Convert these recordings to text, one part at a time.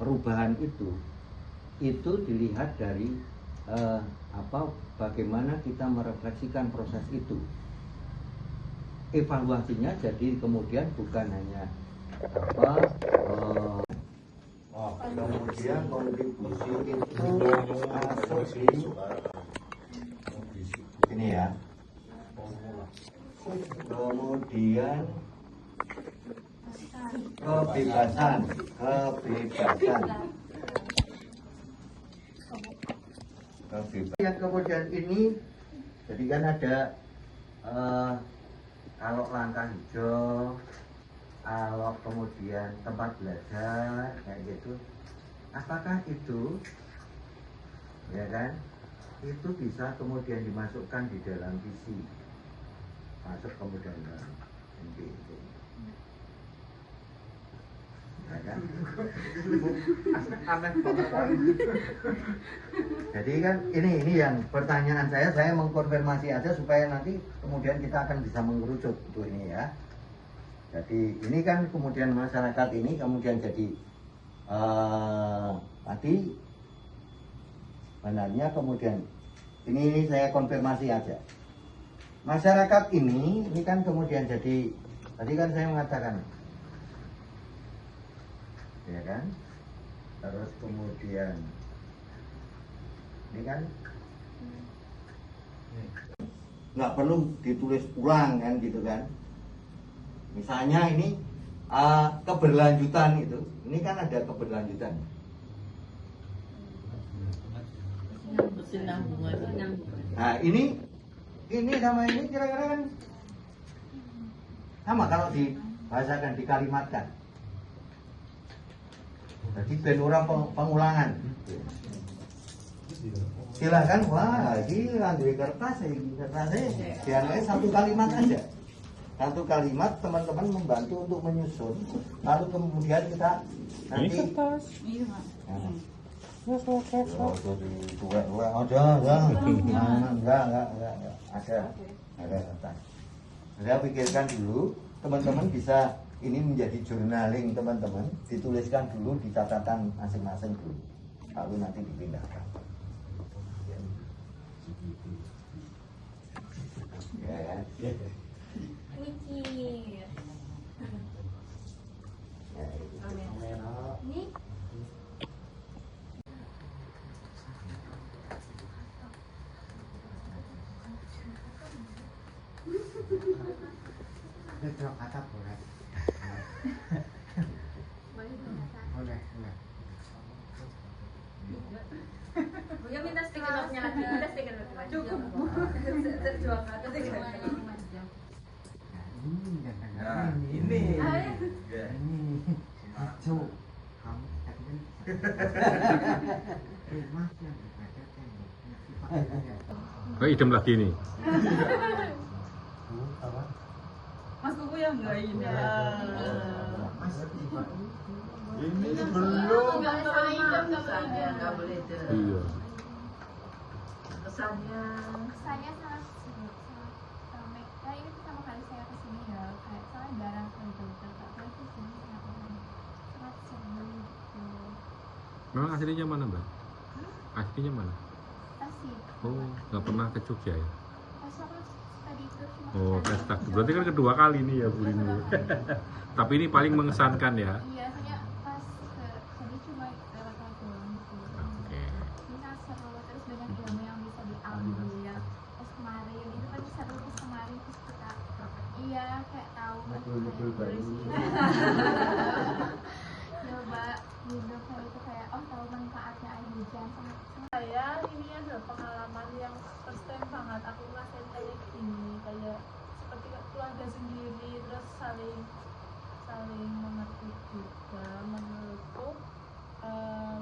perubahan itu dilihat dari bagaimana kita merefleksikan proses itu. Evaluasinya jadi kemudian bukan hanya kemudian kontribusi itu masuk di ini ya. Kemudian kebebasan. Yang kemudian ini, jadi kan ada kalau langkah hijau, kalau kemudian tempat belajar kayak gitu, apakah itu, ya kan, itu bisa kemudian dimasukkan di dalam visi, masuk kemudian dalam NPIT. Ya kan? Aneh banget. Jadi kan ini yang pertanyaan saya mengkonfirmasi aja supaya nanti kemudian kita akan bisa mengerucut untuk ini ya. Jadi ini kan kemudian masyarakat ini kemudian jadi tadi benarnya kemudian ini saya konfirmasi aja. Masyarakat ini kan kemudian jadi tadi kan saya mengatakan ya kan, terus kemudian ini kan nggak perlu ditulis ulang kan gitu kan. Misalnya ini keberlanjutan itu, ini kan ada keberlanjutan. Nah ini sama ini kira-kira kan sama kalau dibahasakan, dikalimatkan. Jadi ben orang pengulangan. Silahkan, wah gila di kertasnya biar satu kalimat aja. Satu kalimat teman-teman membantu untuk menyusun. Lalu kemudian kita nanti ada kertas. Saya pikirkan dulu, teman-teman bisa ini menjadi journaling teman-teman, dituliskan dulu di catatan masing-masing dulu, lalu nanti dipindahkan. Ya kan? Mikir. Ini Terus kata boleh. Boleh. Buya minta stiker notnya lagi, minta stiker notnya lagi. Cukup. Terjual kata stiker. Ini hijau kamu tadi kan mas yang ada Kok idem lagi nih? Mas Kuku yang enggak ini. Ini belum. Enggak boleh itu. Iya. Kesannya Saya sangat ramai. Nah ini pertama kali saya kesini ya. Kayak saya jarang ke Jogja. Tapi kesini sangat seru gitu. Memang aslinya mana, Mbak? Aslinya mana? Tasik. Oh, nggak pernah ke Jogja ya? Pas aku tadi itu cuma Oh, sekali. pesta. Berarti kan kedua kali nih ya, Bu Rini. Tapi ini paling mengesankan ya. Iya, soalnya pas ke sini cuma lewat doang gitu. Oke. Ini sangat seru. Terus banyak ilmu yang bisa diambil ya. Terus kemarin itu kan seru, terus kemarin terus kita iya kayak tahu Betul baru. coba hidup kayak itu kayak tahu manfaatnya air hujan sangat Saya ini adalah pengalaman yang first time banget aku ngerasain kayak gini, kayak seperti keluarga sendiri, terus saling mengerti juga. Menurutku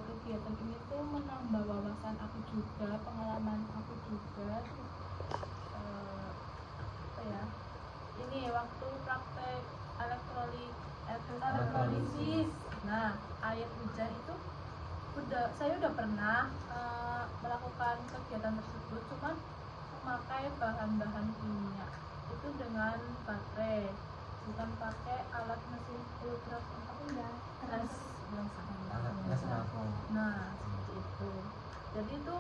kegiatan ini tuh menambah wawasan aku juga, pengalaman aku juga. Apa ya, ini waktu praktek elektrolisis. Nah, air hujan itu saya udah pernah melakukan kegiatan tersebut, cuman memakai bahan-bahan kimia itu dengan baterai. bukan pakai alat mesin ultra apa ya keras alatnya senapung. nah seperti itu. Jadi itu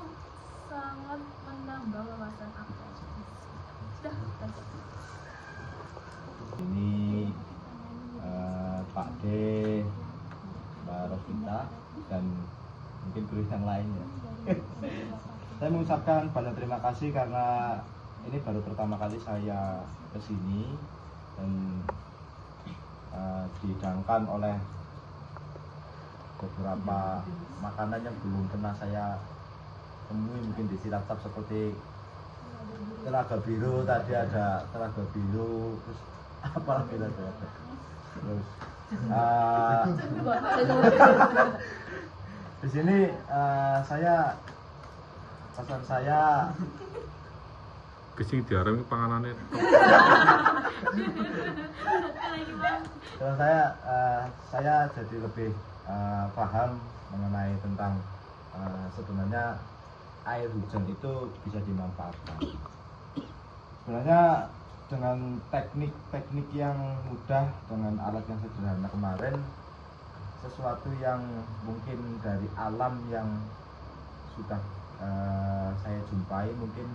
sangat menambah wawasan aku. Sudah tes. Ini Pak D, Mbak Rosita, dan mungkin guru yang lainnya. Saya mengucapkan banyak terima kasih karena ini baru pertama kali saya kesini dan dihidangkan oleh beberapa makanan yang belum pernah saya temui mungkin di Cilacap, seperti telaga biru. Tadi ada telaga biru, terus apa lagi tadi ada, terus di sini pesan saya Kesing diarami panganannya. dan saya jadi lebih paham mengenai tentang sebenarnya air hujan itu bisa dimanfaatkan. Sebenarnya dengan teknik yang mudah, dengan alat yang sederhana kemarin, sesuatu yang mungkin dari alam yang sudah saya jumpai mungkin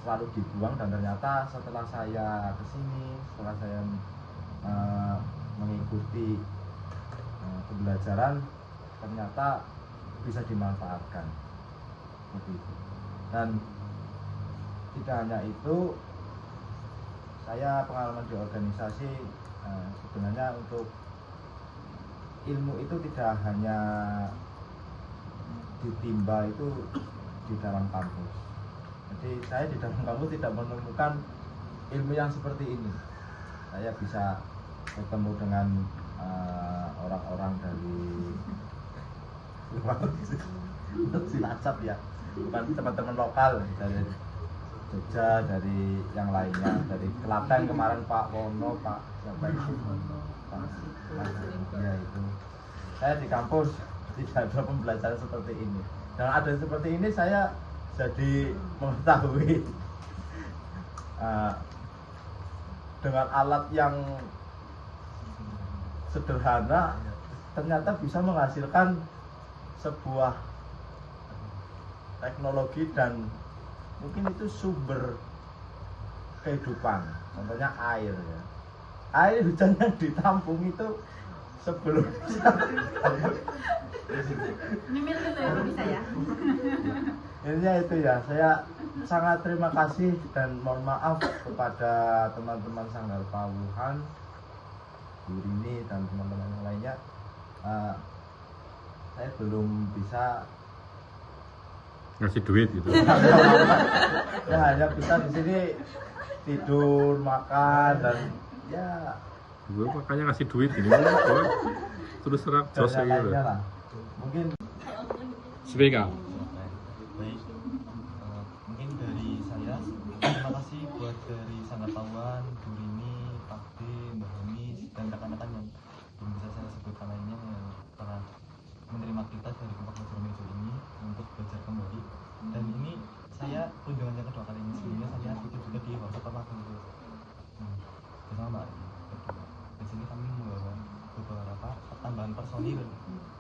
selalu dibuang, dan ternyata setelah saya kesini, setelah saya mengikuti pembelajaran, ternyata bisa dimanfaatkan seperti itu. Dan tidak hanya itu, saya pengalaman di organisasi, sebenarnya untuk ilmu itu tidak hanya ditimba itu di dalam kampus. Jadi saya di dalam kampus tidak menemukan ilmu yang seperti ini. Saya bisa bertemu dengan orang-orang dari luar Cilacap ya, bukan teman-teman lokal dari Jogja, dari yang lainnya, dari Klaten kemarin Pak Wono, Pak siapa itu, ya itu. Saya di kampus tidak ada pembelajaran seperti ini, dan ada seperti ini saya jadi mengetahui dengan alat yang sederhana ternyata bisa menghasilkan sebuah teknologi, dan mungkin itu sumber kehidupan. Contohnya air ya, air hujan yang ditampung itu sebelum Nyemil gitu ya bisa ya. intinya itu ya. Saya sangat terima kasih dan mohon maaf kepada teman-teman Sanggar Pawuhan, Bu Rini dan teman-teman yang lainnya. Saya belum bisa Ngasih duit gitu. ya hanya bisa di sini tidur, makan, dan ya Gue makanya ngasih duit ini. Gue terus terang dan jos yang gitu. lainnya lah. Mungkin Sepeda. Baik, mungkin dari saya terima kasih buat dari Sanggar Pawuhan, Bu Rini, Pak D, Mbak Hamis, dan rekan-rekan yang belum bisa saya sebutkan lainnya yang telah menerima kita dari Kelompok Belajar Mejo ini untuk belajar kembali. Dan ini saya kunjungan yang kedua kali ini. Sebelumnya saya ikut juga di workshop apa dulu bersama Mbak Ari. Di sini kami membawa beberapa tambahan personil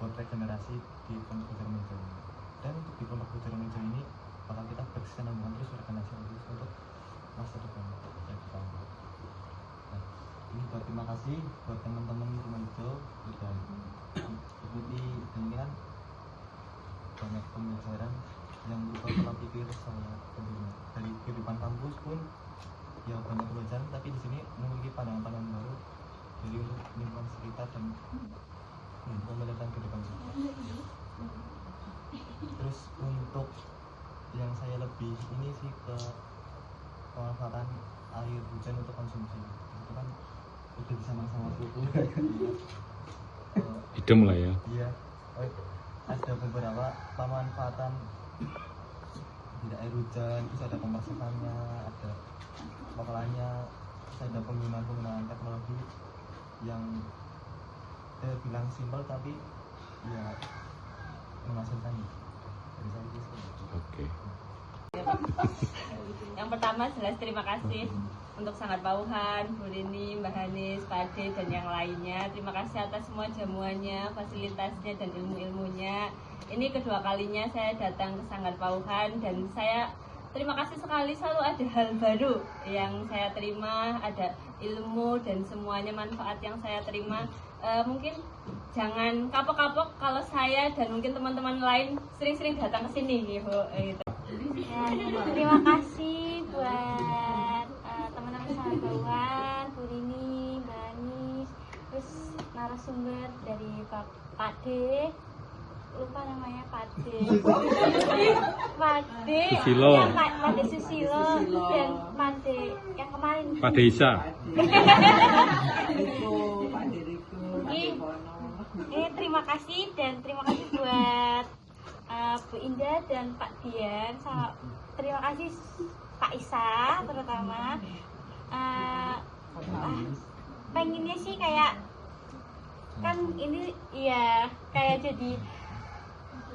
buat regenerasi di Kelompok Belajar Mejo ini. Dan untuk di Kelompok Belajar Mejo ini bakal kita berkesinambungan terus regenerasi untuk masa depan yang kita mau. Nah, ini buat terima kasih buat teman-teman di rumah itu sudah ikuti, dan ini kan banyak pembelajaran yang berubah pola pikir saya tentunya. Dari kehidupan kampus pun ya banyak pembelajaran, tapi di sini memiliki pandangan-pandangan baru dari untuk lingkungan sekitar dan pembelajaran ke depan juga. Terus untuk yang saya lebih ini sih ke pemanfaatan air hujan untuk konsumsi, itu kan udah bisa sama suku. Idem lah ya. Iya, ada beberapa pemanfaatan tidak air hujan, terus ada pemasukannya, ada pengolahannya, terus ada penggunaan teknologi yang bilang simpel tapi ya menghasilkan. Dari saya itu. Oke. Yang pertama jelas terima kasih untuk Sanggar Pauhan, Bu Rini, Mbak Hanis, Pak Ade, dan yang lainnya. Terima kasih atas semua jamuannya, fasilitasnya, dan ilmu-ilmunya. Ini kedua kalinya saya datang ke Sanggar Pauhan dan saya terima kasih sekali, selalu ada hal baru yang saya terima, ada ilmu dan semuanya manfaat yang saya terima. Mungkin jangan kapok-kapok kalau saya dan mungkin teman-teman lain sering-sering datang ke sini gitu. Ya, terima kasih buat teman-teman Sanggar Pauhan, Bu Rini, Mbak Anis, terus narasumber dari Pak D, lupa namanya Pak D, Pak D, Susilo. ya, Pak D Susilo, dan Pak D yang kemarin. Pak Desa. Ini terima kasih dan terima kasih buat Bu Indah dan Pak Dian, sama terima kasih Pak Isa terutama. Pengennya sih kayak kan ini ya kayak jadi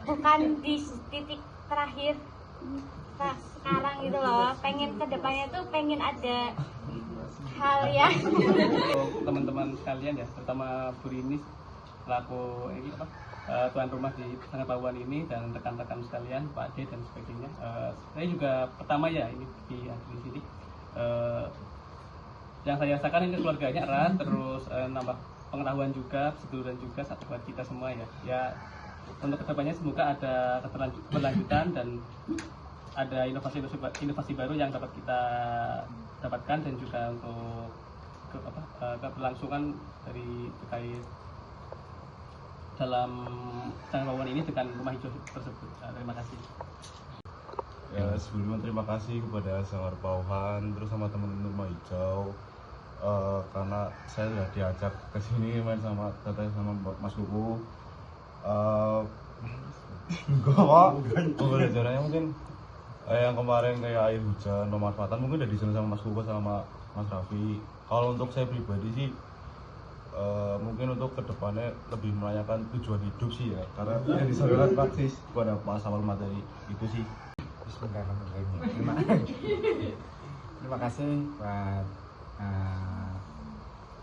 bukan di titik terakhir sekarang gitu loh, pengen kedepannya tuh pengen ada hal yang Untuk teman-teman sekalian ya, terutama Bu Rini selaku tuan rumah di Sanggar Pauhan ini dan rekan-rekan sekalian, Pak Ade dan sebagainya. Saya juga pertama ya ini di sini. Yang saya rasakan ini keluarganya erat, terus nambah pengetahuan juga, seduluran juga satu buat kita semua ya. Ya untuk kedepannya semoga ada keberlanjutan dan ada inovasi baru yang dapat kita dapatkan, dan juga untuk keberlangsungan dari terkait dalam Sanggar Pauhan ini dengan rumah hijau tersebut. Terima kasih. Ya, sebelumnya terima kasih kepada Sanggar Pauhan terus sama teman-teman rumah hijau, karena saya sudah diajak ke sini main sama Tete sama Mas Kuku. Pembelajarannya mungkin yang kemarin kayak air hujan, pemanfaatan mungkin udah dijelaskan sama Mas Kuku sama Mas Raffi. Kalau untuk saya pribadi sih mungkin untuk kedepannya lebih merayakan tujuan hidup sih ya, karena yang disampaikan praktis pada masalah materi itu sih. Bismillahirrahmanirrahim. Terima kasih buat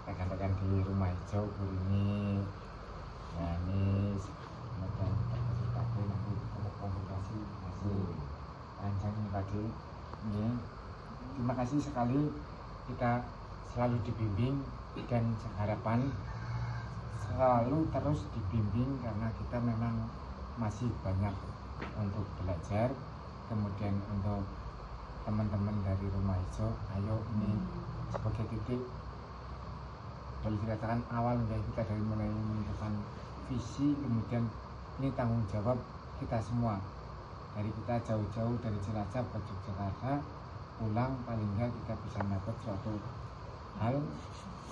rekan-rekan di rumah hijau, Bu Rini, Yanis, kemudian terkasih tadi nanti untuk komunikasi masih rancang ini tadi. Ini terima kasih sekali, kita selalu dibimbing dan harapan selalu terus dibimbing karena kita memang masih banyak untuk belajar. Kemudian untuk teman-teman dari rumah hijau, ayo ini sebagai titik boleh dikatakan awal ya, kita dari mulai menentukan visi, kemudian ini tanggung jawab kita semua, dari kita jauh-jauh dari Cilacap ke Yogyakarta pulang, paling enggak kita bisa dapat suatu hal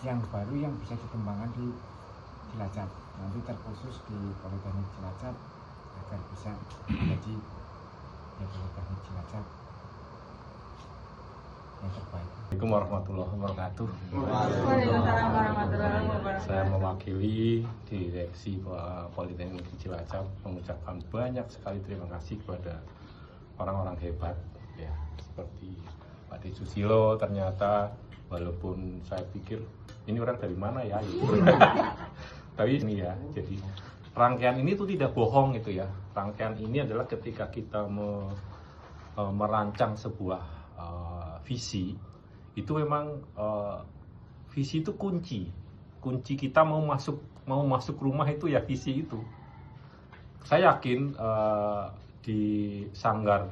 yang baru yang bisa dikembangkan di Cilacap, nanti terkhusus di Politeknik Cilacap agar bisa menjadi Politeknik Cilacap yang terbaik. Assalamualaikum warahmatullahi wabarakatuh. Saya mewakili direksi Politeknik Cilacap mengucapkan banyak sekali terima kasih kepada orang-orang hebat ya, seperti Pak D Susilo. Ternyata walaupun saya pikir ini orang dari mana ya gitu. Tapi ini ya, jadi rangkaian ini tuh tidak bohong itu ya. Rangkaian ini adalah ketika kita merancang sebuah visi, itu memang visi itu kunci kita mau masuk rumah itu ya visi itu. Saya yakin di Sanggar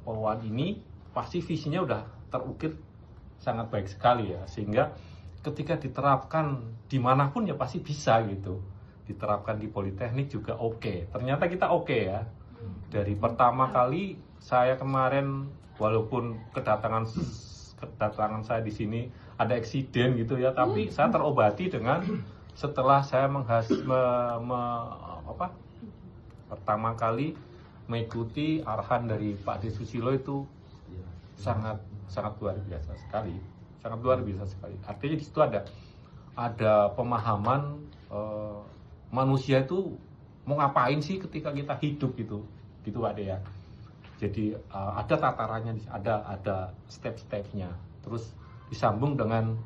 Pauhan ini pasti visinya udah terukir sangat baik sekali ya, sehingga ketika diterapkan dimanapun ya pasti bisa gitu. Diterapkan di Politeknik juga oke. Ternyata kita oke ya. Dari pertama kali saya kemarin, walaupun kedatangan saya di sini ada eksiden gitu ya, tapi saya terobati dengan setelah saya pertama kali mengikuti arahan dari Pak D Susilo itu sangat luar biasa sekali, sangat luar biasa sekali. Artinya di situ ada pemahaman manusia itu mau ngapain sih ketika kita hidup gitu Pak De ya. Jadi ada tatarannya, ada step-stepnya. terus disambung dengan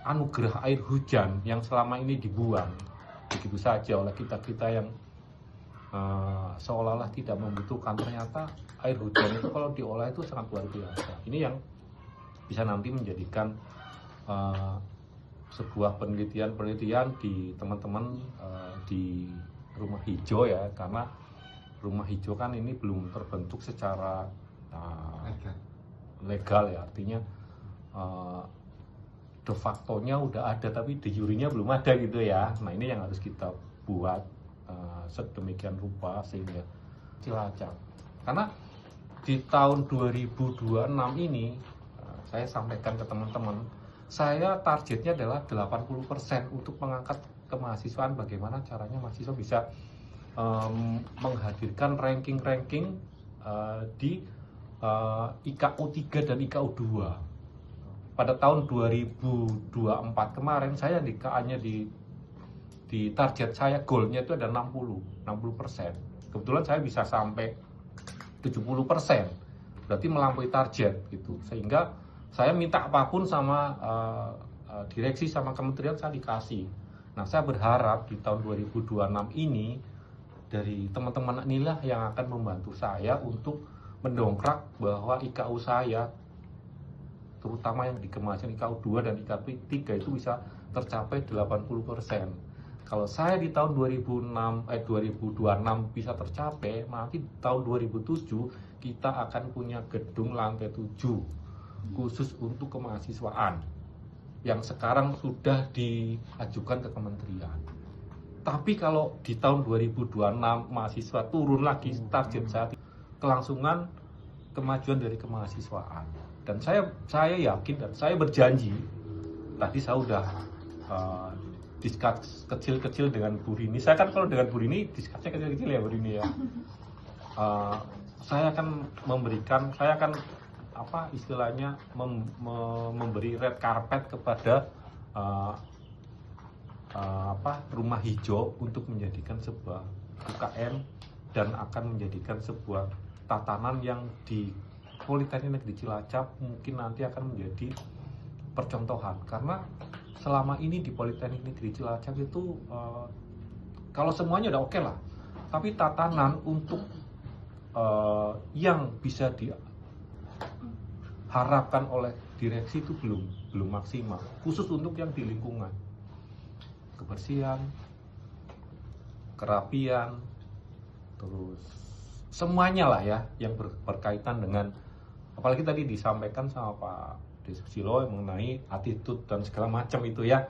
anugerah air hujan yang selama ini dibuang begitu saja oleh kita yang seolah-olah tidak membutuhkan. Ternyata air hujan itu kalau diolah itu sangat luar biasa. Ini yang bisa nanti menjadikan sebuah penelitian di teman-teman di rumah hijau ya, karena rumah hijau kan ini belum terbentuk secara legal ya, artinya de facto-nya udah ada tapi de jure-nya belum ada gitu ya. Nah ini yang harus kita buat sedemikian rupa sehingga Cilacap, karena di tahun 2026 ini saya sampaikan ke teman-teman, saya targetnya adalah 80% untuk mengangkat kemahasiswaan. Bagaimana caranya mahasiswa bisa menghadirkan ranking-ranking di IKU 3 dan IKU 2. Pada tahun 2024 kemarin saya di KA-nya di target saya, goalnya itu ada 60%. Kebetulan saya bisa sampai 70%, berarti melampaui target gitu. Sehingga saya minta apapun sama direksi sama kementerian saya dikasih. Nah saya berharap di tahun 2026 ini dari teman-teman inilah yang akan membantu saya untuk mendongkrak bahwa IKU saya, terutama yang di kemasan IKU 2 dan IKU 3 itu bisa tercapai 80%. Kalau saya di tahun 2026 bisa tercapai, nanti tahun 2007 kita akan punya gedung lantai 7 khusus untuk kemahasiswaan yang sekarang sudah diajukan ke kementerian. Tapi kalau di tahun 2026 mahasiswa turun lagi target saya, kelangsungan kemajuan dari kemahasiswaan. Dan saya yakin dan saya berjanji, tadi saya udah diskus kecil-kecil dengan Bu Rini. Saya kan kalau dengan Bu Rini diskusnya kecil-kecil ya Bu Rini ya. Saya akan memberikan, saya akan apa istilahnya memberi red carpet kepada rumah hijau untuk menjadikan sebuah UKM dan akan menjadikan sebuah tatanan yang di Politeknik Negeri Cilacap mungkin nanti akan menjadi percontohan. Karena selama ini di Politeknik Negeri Cilacap itu kalau semuanya udah oke lah, tapi tatanan untuk yang bisa diharapkan oleh direksi itu belum maksimal, khusus untuk yang di lingkungan, kebersihan, kerapian, terus semuanya lah ya yang berkaitan dengan, apalagi tadi disampaikan sama Pak Desusilo mengenai attitude dan segala macam itu ya,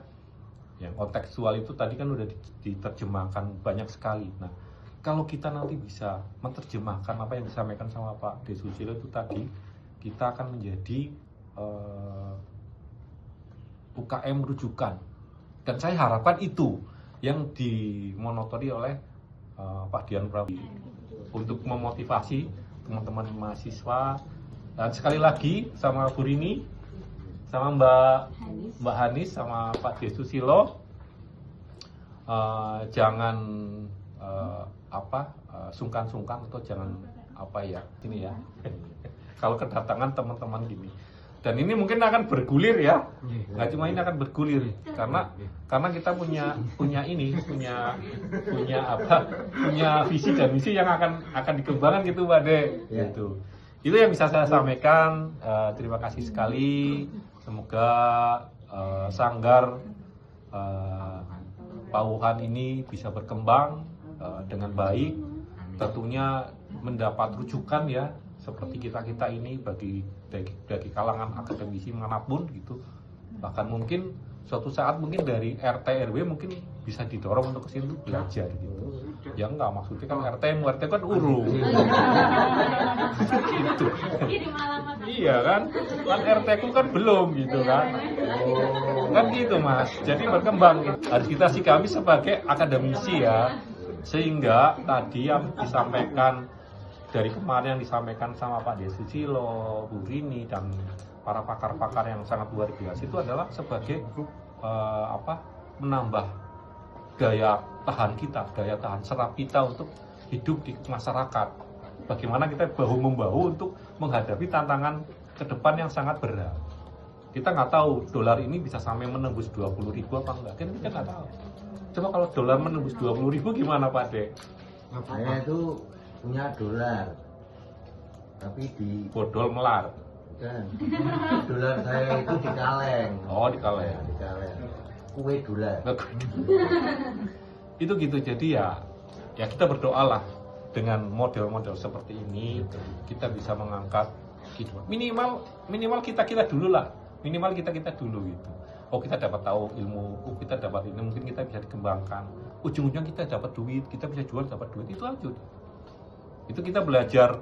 yang kontekstual itu tadi kan udah diterjemahkan banyak sekali. Nah kalau kita nanti bisa menerjemahkan apa yang disampaikan sama Pak Desusilo itu tadi, kita akan menjadi UKM rujukan. Dan saya harapkan itu yang dimonotoni oleh Pak Dian Prabowo untuk memotivasi teman-teman mahasiswa. Dan sekali lagi sama Bu Rini, sama Mbak Hanis, sama Pak Desusilo, jangan sungkan-sungkan atau jangan ini ya kalau kedatangan teman-teman gini. Dan ini mungkin akan bergulir ya, nggak cuma ini akan bergulir karena kita punya visi dan misi yang akan dikembangkan gitu Pak De. Gitu. Itu yang bisa saya sampaikan. Terima kasih sekali. Semoga sanggar Pauhan ini bisa berkembang dengan baik. Tentunya mendapat rujukan ya, seperti kita ini bagi kalangan akademisi manapun gitu. Bahkan mungkin suatu saat mungkin dari RT RW mungkin bisa didorong untuk kesini untuk belajar gitu. Ya enggak, maksudnya kan RT kan urung. Gitu. Iya kan RT ku kan belum gitu kan. Kan gitu Mas. Jadi berkembang. Harus kita kami sebagai akademisi ya. Sehingga tadi yang disampaikan dari kemarin yang disampaikan sama Pak Desusilo, Bu Rini dan para pakar-pakar yang sangat luar biasa itu adalah sebagai menambah daya tahan kita, daya tahan serap kita untuk hidup di masyarakat. bagaimana kita bahu-membahu untuk menghadapi tantangan ke depan yang sangat berat. Kita nggak tahu dolar ini bisa sampai menembus 20.000 apa enggak, kan kita nggak tahu. Coba kalau dolar menembus 20.000 gimana Pak Dek? Saya itu punya dolar, tapi di Bodol melar. bukan. Dolar saya itu di kaleng. Oh, di kaleng. Di kaleng. Kue dolar. Itu gitu, jadi ya kita berdoalah dengan model-model seperti ini kita bisa mengangkat kehidupan. Minimal kita dulu lah, minimal kita dulu gitu. Oh, kita dapat tahu ilmu, oh kita dapat ini, mungkin kita bisa dikembangkan. Ujung-ujungnya kita dapat duit, kita bisa jual dapat duit, itu aja. Itu kita belajar